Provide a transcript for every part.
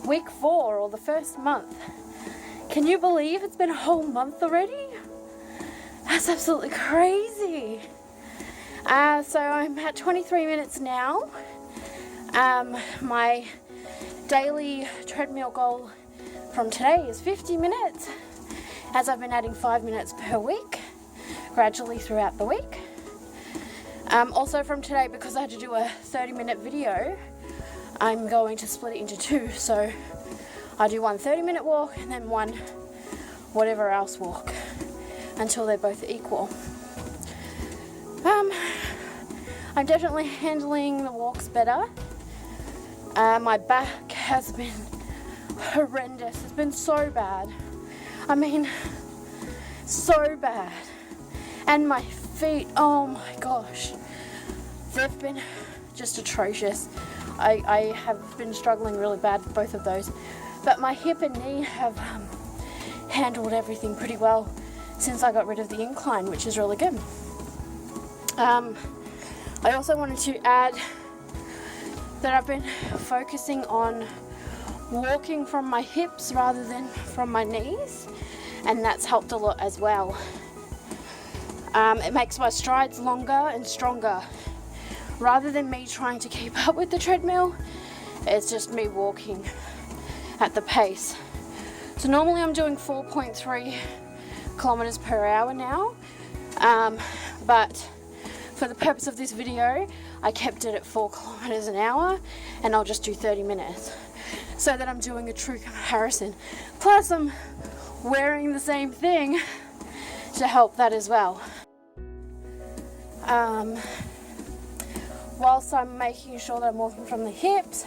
week 4, or the first month. Can you believe it's been a whole month already? That's absolutely crazy. So I'm at 23 minutes now. My daily treadmill goal from today is 50 minutes, as I've been adding 5 minutes per week, gradually throughout the week. Also from today, because I had to do a 30-minute video, I'm going to split it into 2. So I do one 30-minute walk and then one whatever else walk until they're both equal. I'm definitely handling the walks better. My back has been horrendous. It's been so bad. I mean, so bad. And my feet, oh my gosh, they've been just atrocious. I have been struggling really bad with both of those. But my hip and knee have handled everything pretty well since I got rid of the incline, which is really good. I also wanted to add that I've been focusing on walking from my hips rather than from my knees, and that's helped a lot as well. It makes my strides longer and stronger. Rather than me trying to keep up with the treadmill, it's just me walking at the pace. So normally I'm doing 4.3 kilometers per hour now, but for the purpose of this video, I kept it at 4 kilometers an hour, and I'll just do 30 minutes so that I'm doing a true comparison. Plus I'm wearing the same thing to help that as well. Whilst I'm making sure that I'm walking from the hips,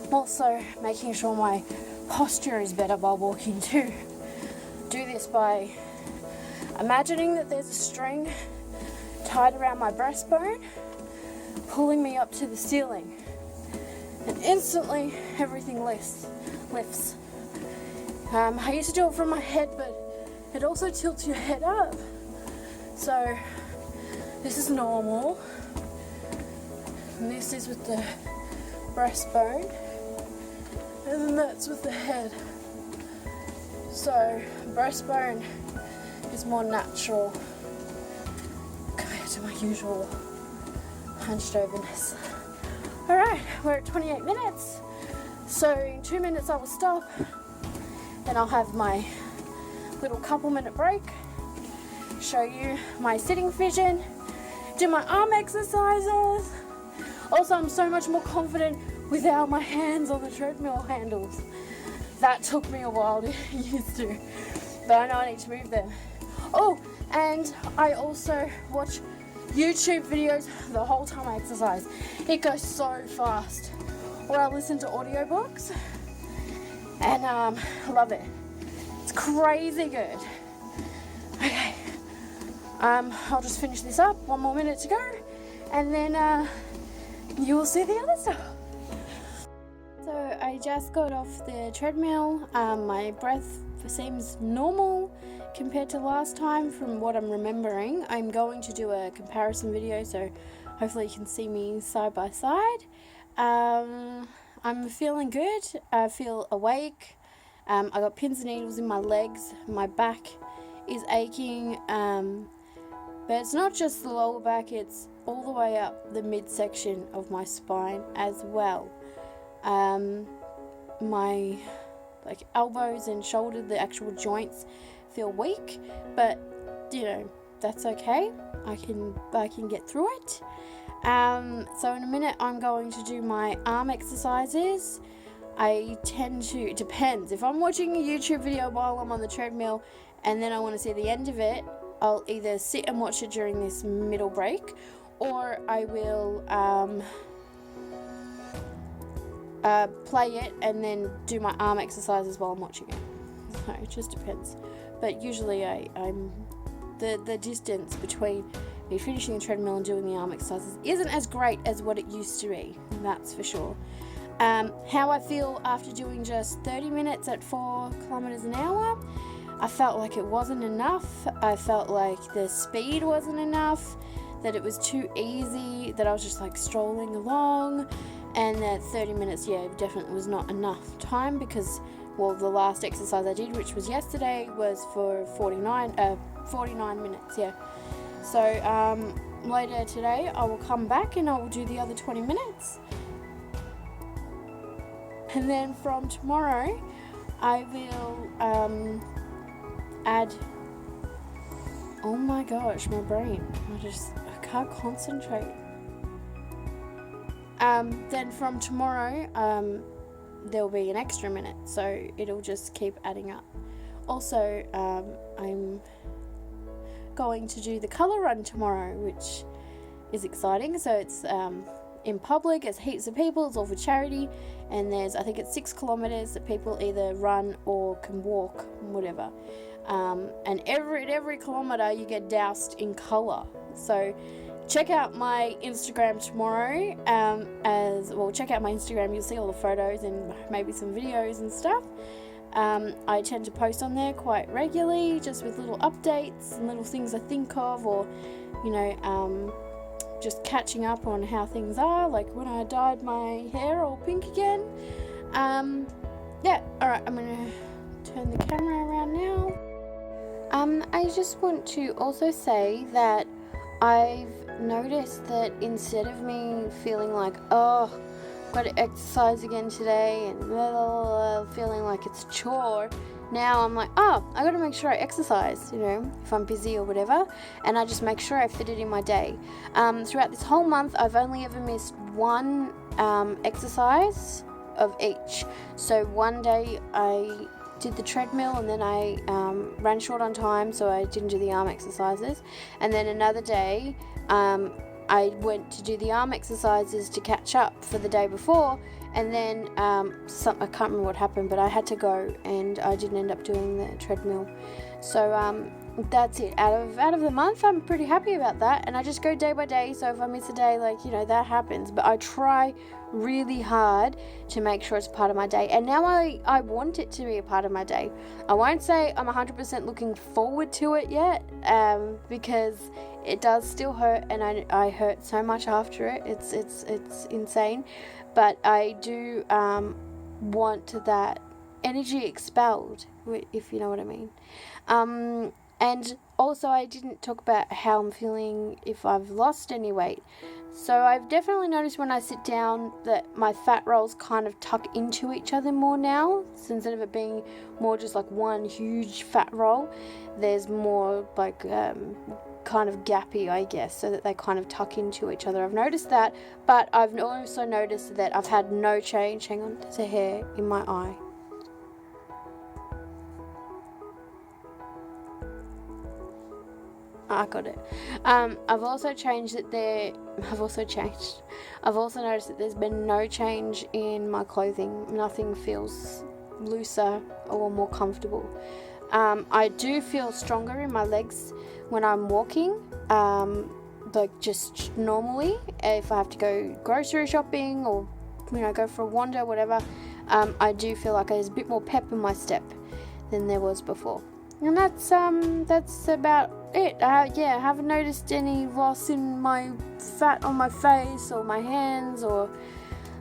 I'm also making sure my posture is better while walking too. Do this by imagining that there's a string tied around my breastbone, pulling me up to the ceiling, and instantly everything lifts. I used to do it from my head, but it also tilts your head up. So this is normal. And this is with the breastbone, and then that's with the head. So breastbone is more natural compared to my usual hunched overness. Alright, we're at 28 minutes. So in 2 minutes I will stop. Then I'll have my little couple-minute break, show you my sitting vision, do my arm exercises. Also, I'm so much more confident without my hands on the treadmill handles. That took me a while to get used to, but I know I need to move them. Oh, and I also watch YouTube videos the whole time I exercise. It goes so fast. Or I listen to audiobooks, and I love it. It's crazy good. Okay, I'll just finish this up. 1 more minute to go, and then you will see the other stuff. So I just got off the treadmill. My breath seems normal compared to last time from what I'm remembering. I'm going to do a comparison video, so hopefully you can see me side by side. I'm feeling good. I feel awake. I got pins and needles in my legs. My back is aching, but it's not just the lower back, it's all the way up the midsection of my spine as well. My elbows and shoulder, the actual joints, feel weak, but you know, that's okay. I can get through it. So in a minute I'm going to do my arm exercises. I tend to, it depends. If I'm watching a YouTube video while I'm on the treadmill and then I want to see the end of it, I'll either sit and watch it during this middle break, or I will play it and then do my arm exercises while I'm watching it. So it just depends. But usually I'm the distance between me finishing the treadmill and doing the arm exercises isn't as great as what it used to be, that's for sure. How I feel after doing just 30 minutes at 4 kilometers an hour, I felt like it wasn't enough. I felt like the speed wasn't enough, that it was too easy, that I was just like strolling along, and that 30 minutes, definitely was not enough time, because, well, the last exercise I did, which was yesterday, was for 49 minutes, So later today I will come back and I will do the other 20 minutes. And then from tomorrow I will add, oh my gosh, my brain, I can't concentrate. Then from tomorrow there'll be an extra minute, so it'll just keep adding up. Also, I'm going to do the colour run tomorrow, which is exciting. So it's in public, it's heaps of people, it's all for charity, and I think it's 6 kilometres that people either run or can walk, whatever. And every kilometre you get doused in colour. So check out my Instagram tomorrow. Check out my Instagram, you'll see all the photos and maybe some videos and stuff. I tend to post on there quite regularly, just with little updates and little things I think of, or just catching up on how things are, like when I dyed my hair all pink again. Alright, I'm gonna turn the camera around now. I just want to also say that I've noticed that instead of me feeling like, oh, got to exercise again today, and feeling like it's a chore, now I'm like, oh, I got to make sure I exercise, if I'm busy or whatever, and I just make sure I fit it in my day. Throughout this whole month, I've only ever missed one exercise of each. So one day I did the treadmill, and then I ran short on time, so I didn't do the arm exercises, and then another day I went to do the arm exercises to catch up for the day before, and then I can't remember what happened, but I had to go and I didn't end up doing the treadmill. So that's it. Out of the month, I'm pretty happy about that, and I just go day by day. So if I miss a day, that happens, but I try really hard to make sure it's a part of my day, and now I want it to be a part of my day. I won't say I'm 100% looking forward to it yet, because it does still hurt, and I hurt so much after it. It's insane, but I do want that energy expelled, if you know what I mean. And also, I didn't talk about how I'm feeling if I've lost any weight. So I've definitely noticed when I sit down that my fat rolls kind of tuck into each other more now. So instead of it being more just like one huge fat roll, there's more like kind of gappy, I guess, so that they kind of tuck into each other. I've noticed that, but I've also noticed that I've had no change. Hang on, there's a hair in my eye. I got it. I've also noticed that there's been no change in my clothing. Nothing feels looser or more comfortable. I do feel stronger in my legs when I'm walking, just normally. If I have to go grocery shopping or go for a wander, whatever, I do feel like there's a bit more pep in my step than there was before. And that's about it. I haven't noticed any loss in my fat on my face or my hands or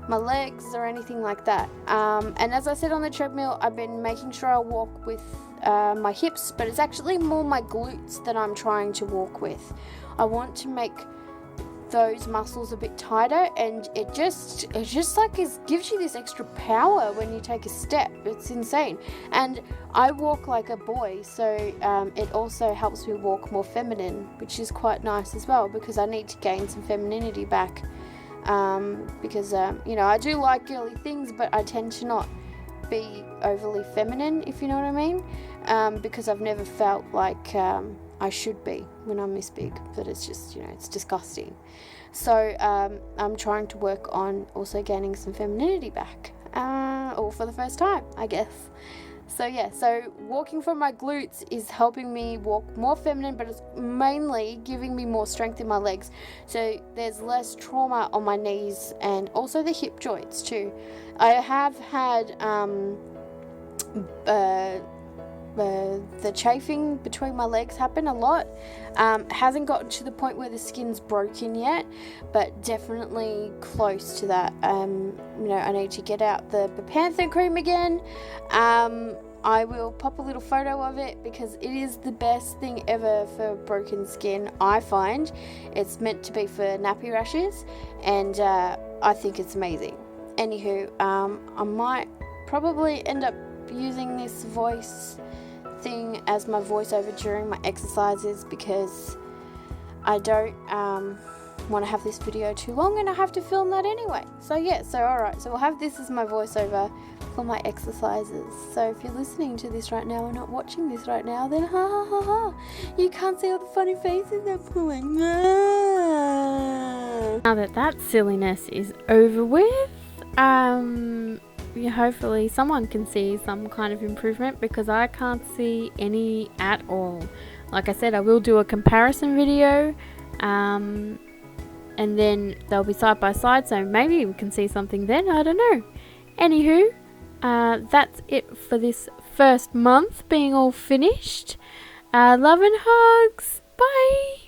my legs or anything like that. And as I said on the treadmill, I've been making sure I walk with my hips, but it's actually more my glutes that I'm trying to walk with. I want to make those muscles a bit tighter, and it just gives you this extra power when you take a step. It's insane. And I walk like a boy, so it also helps me walk more feminine, which is quite nice as well, because I need to gain some femininity back, because I do like girly things, but I tend to not be overly feminine, if you know what I mean, because I've never felt like I should be when I'm this big, but it's just, it's disgusting. So I'm trying to work on also gaining some femininity back, or for the first time, I guess. So walking from my glutes is helping me walk more feminine, but it's mainly giving me more strength in my legs. So there's less trauma on my knees and also the hip joints too. I have had the chafing between my legs happen a lot. Hasn't gotten to the point where the skin's broken yet, but definitely close to that. I need to get out the Panther cream again. I will pop a little photo of it because it is the best thing ever for broken skin. I find it's meant to be for nappy rashes, and I think it's amazing. Anywho, I might probably end up using this voice thing as my voiceover during my exercises because I don't want to have this video too long, and I have to film that anyway. So alright, so we'll have this as my voiceover for my exercises. So if you're listening to this right now and not watching this right now, then you can't see all the funny faces I'm pulling. Now that silliness is over with, hopefully someone can see some kind of improvement, because I can't see any at all. Like I said, I will do a comparison video, and then they'll be side by side, so maybe we can see something then, I don't know. Anywho, that's it for this first month being all finished. Love and hugs, bye.